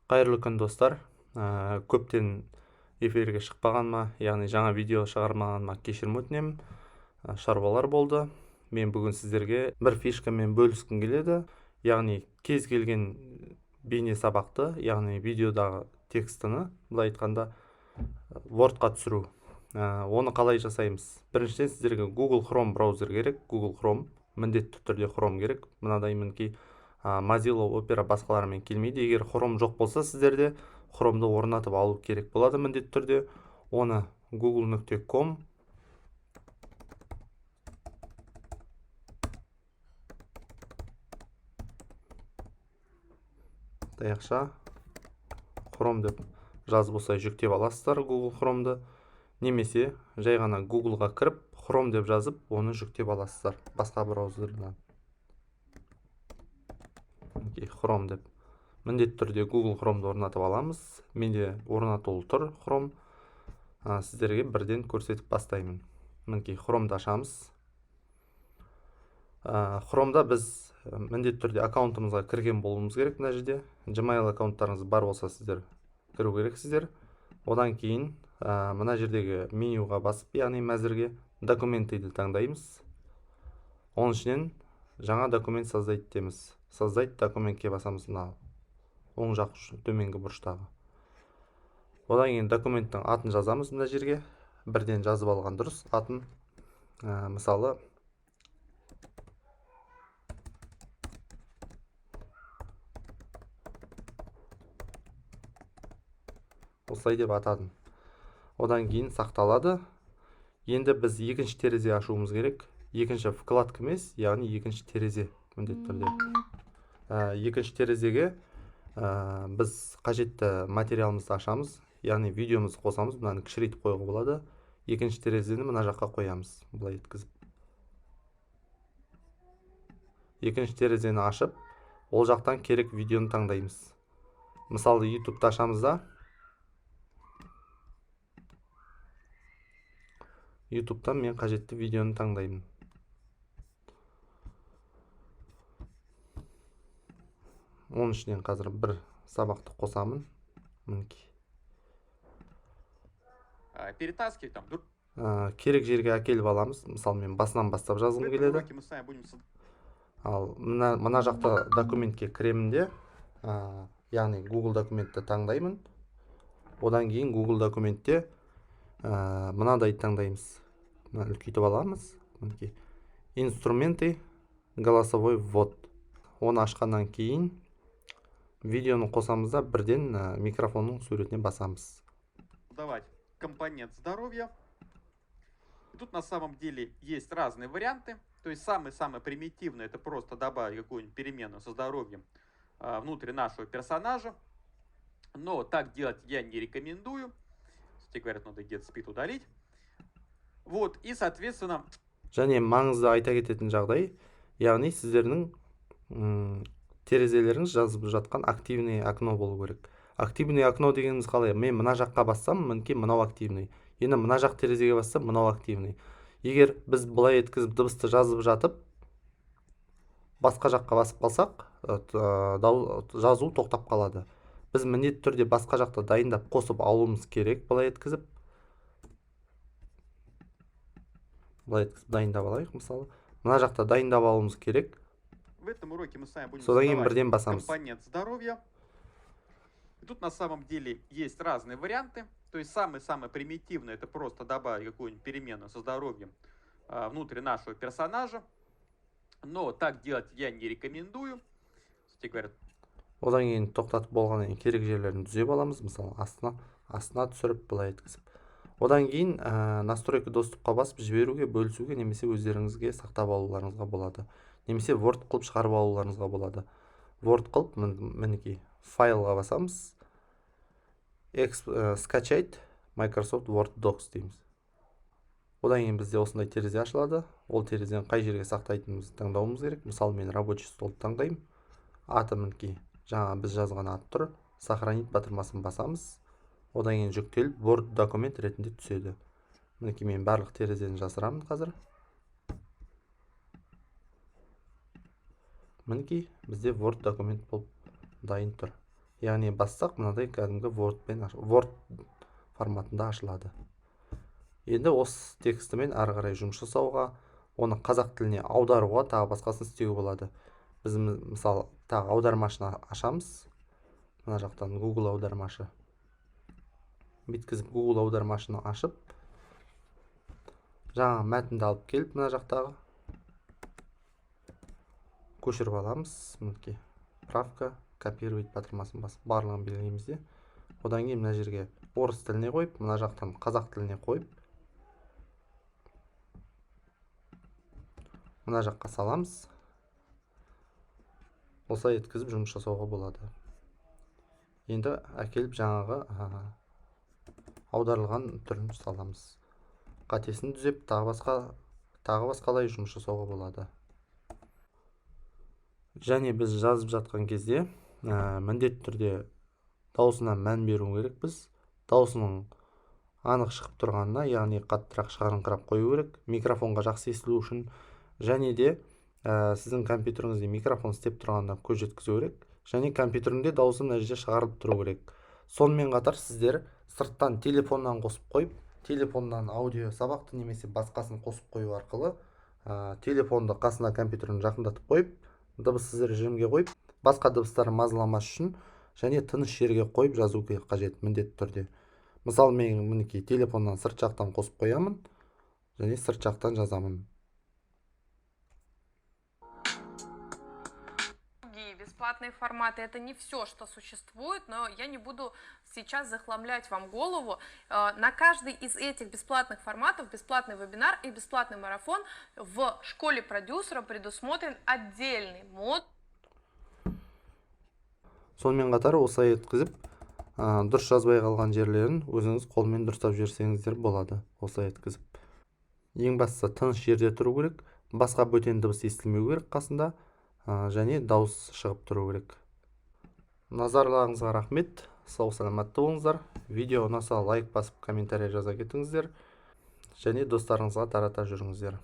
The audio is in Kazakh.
Қайырлы күн достар. Көптен эфирге шықпағаныма, яғни жаңа видео шығармағаныма кешірім өтінемін. Шаруалар болды. Мен бүгін сіздерге бір фишкамен бөліскім келеді. Яғни кез келген бейне сабақты, яғни видеодағы текстіні, былай айтқанда, Word-қа түсіру. Оны қалай жасаймыз? Біріншіден сіздерге Google Chrome браузер керек. Google Chrome, міндетті түрде Chrome керек. Мынадай мінекей Mozilla Opera басқаларымен келмейді. Егер Chrome жоқ болса, сіздерде Chrome'ды орнатып алу керек болады міндетті түрде. Оны google.com таяқша Chrome деп жазып осылай жүктеп аласыздар Google Chrome'ды. Немесе жай ғана Google-ға кіріп, Chrome деп жазып, оны жүктеп аласыздар басқа браузерден. Chrome деп. Міндетті түрде Google Chrome'ды орнатып аламыз. Менде орнатылып тұр Chrome. Сіздерге бірден көрсетіп бастаймын. Мінекей Chrome'ды ашамыз. Chrome'да біз міндетті түрде аккаунтымызға кірген болуымыз керек мына жерде. Gmail аккаунттарыңыз бар болса, сіздер кіру керексіздер. Одан кейін мына жердегі менюға басып, яғни мәзірге документті таңдаймыз. Оның ішінен жаңа документ создать етеміз. Создать документке басамыз, мына оң жақ төменгі бұрыштағы. Одан кейін документтің атын жазамыз мына жерге. Бірден жазып алған дұрыс атын. Мысалы осылай деп атадым. Одан кейін сақталады. Енді біз екінші терезе ашуымыз керек. Екінші вкладка емес, яғни екінші терезе міндетті түрде. Екінші терезеге біз қажетті материалымызды ашамыз, яғни видеомызды қосамыз. Мынаны кішірейтіп қоюға болады. Екінші терезені мына жаққа қоямыз, былай еткізіп. Екінші терезені ашып, ол жақтан керек видеоны таңдаймыз. Мысалы, YouTube-ты ашамыз да. YouTube-тан мен қажетті видеоны таңдаймын. Оның ішінен қазір бір сабақты қосамын. Перетаскивать там. Керек жерге әкеліп аламыз. Мысалы, мен басынан бастап жазғым келеді. Ал мына жақта документке кіремін де, яғни Google документті таңдаймын. Одан кейін Google документте мынадай таңдаймыз. Үлкейтіп аламыз. Инструменты, голосовой ввод. Оны ашқаннан кейін видеоны қосамыз да, бірден микрофонның суретіне басамыз. Давать компонент здоровья. Тут на самом деле есть разные варианты. То есть самый-самый примитивный — это просто добавить какую-нибудь переменную со здоровьем внутрь нашего персонажа. Но так делать я не рекомендую. Кстати, говорят, надо get speed удалить. Вот, и, соответственно... Және маңызды айта кететін жағдай, яғни сіздердің терезелеріңіз жазып жатқан активный окно болу керек. Активный окно дегеніміз қалай? Мен мына жаққа бассам, мінекей мынау активный. Енді мына жақ терезеге бассам, мынау активный. Егер біз былай еткізіп дыбысты жазып жатып, басқа жаққа басып қалсақ, жазу тоқтап қалады. Біз міндетті түрде басқа жақта дайындап қосып алуымыз керек. Былай еткізіп дайындап алайық, мысалы. Мына жақта дайындап алуымыз керек. В этом уроке мы с вами будем создавать компонент здоровья. И тут на самом деле есть разные варианты. То есть самый-самый примитивный — это просто добавить какую-нибудь переменную со здоровьем внутрь нашего персонажа. Но так делать я не рекомендую. Кстати, говорят... Одан кейін тоқтатып болғаннан кейін керек жерлерін түзеп аламыз. Мысалы, астына түсіріп былай еткізіп. Одан кейін настройка доступқа басып жіберуге, бөлісуге, немесе өздеріңізге сақтап алуларыңызға болады. Немесе Word қылып шығарып алуларыңызға болады. Word қылып, мінекей, файлға басамыз. Скачать Microsoft Word Docs дейміз. Одан кейін бізде осындай терезе ашылады. Ол терезені қай жерге сақтайтынымызды таңдауымыз керек. Мысалы, мен рабочий столды таңдаймын. Аты мінекей, жаңа біз жазған аты тұр. Сохранить батырмасын басамыз. Одан кейін жүктеліп, Word документ ретінде түседі. Мінекей, мен барлық терезені жасырамын қазір. Мінекей, бізде Word документ болып дайын тұр. яғни бассақ мынадай кәдімгі Word форматында ашылады. Енді осы текстімен ары қарай жұмыс жасауға, оны қазақ тіліне аударуға, тағы басқасын істеуге болады. Біз мысалы тағы аудармашыны ашамыз. Мына жақтан Google аудармашы. Бүткізіп Google аудармашыны ашып, жаңа мәтінді алып келіп, мына жақтағы көшіріп аламыз. Мінекей правка, копировать батырмасын басып барлығын белгілейміз де. Одан кейін мына жерге орыс тіліне қойып, мына жақтан қазақ тіліне қойып, мына жаққа саламыз. Осылай еткізіп жұмыс жасауға болады. Енді әкеліп жаңағы аударылған түрін саламыз. Қатесін түзеп, тағы басқалай жұмыс жасауға болады. Және біз жазып жатқан кезде міндетті түрде даусына мән беру керекпіз. Даусының анық шығып тұрғанына, яғни қаттырақ шығарыңқырап қою керек, микрофонға жақсы естілу үшін. Және де сіздің компьютеріңізде микрофон істеп тұрғанына көз жеткізу керек. Және компьютерінде дауысы мына жерде шығарылып тұру керек. Сонымен қатар сіздер сырттан телефоннан қосып қойып, телефоннан аудио сабақты немесе басқасын қосып қою арқылы телефонды қасына компьютерін жақындатып қойып, дыбыссыз режимге қойып, басқа дыбыстар мазаламас үшін және тыныш жерге қойып жазу қажет міндетті түрде. Мысалы, мен мінекей телефоннан сырт жақтан қосып қоямын және сырт жақтан жазамын. Бесплатные форматы — это не все, что существует, но я не буду сейчас захламлять вам голову. На каждый из этих бесплатных форматов бесплатный вебинар и бесплатный марафон в школе продюсера предусмотрен отдельный мод. Сонымен қатар осылай еткізіп, дұрыс жазбай қалған жерлерін өзіңіз қолмен дұрыстап жіберсеңіздер болады. Осылай еткізіп. Ең бастысы тыныш жерде тұру керек, басқа бөтен дыбыс естілмеу керек қасында, және дауыс шығып тұру керек. Назарларыңызға рахмет. Сау саламатты болыңыздар. Видео ұнаса лайк басып, комментарий жаза кетіңіздер. Және достарыңызға тарата жүріңіздер.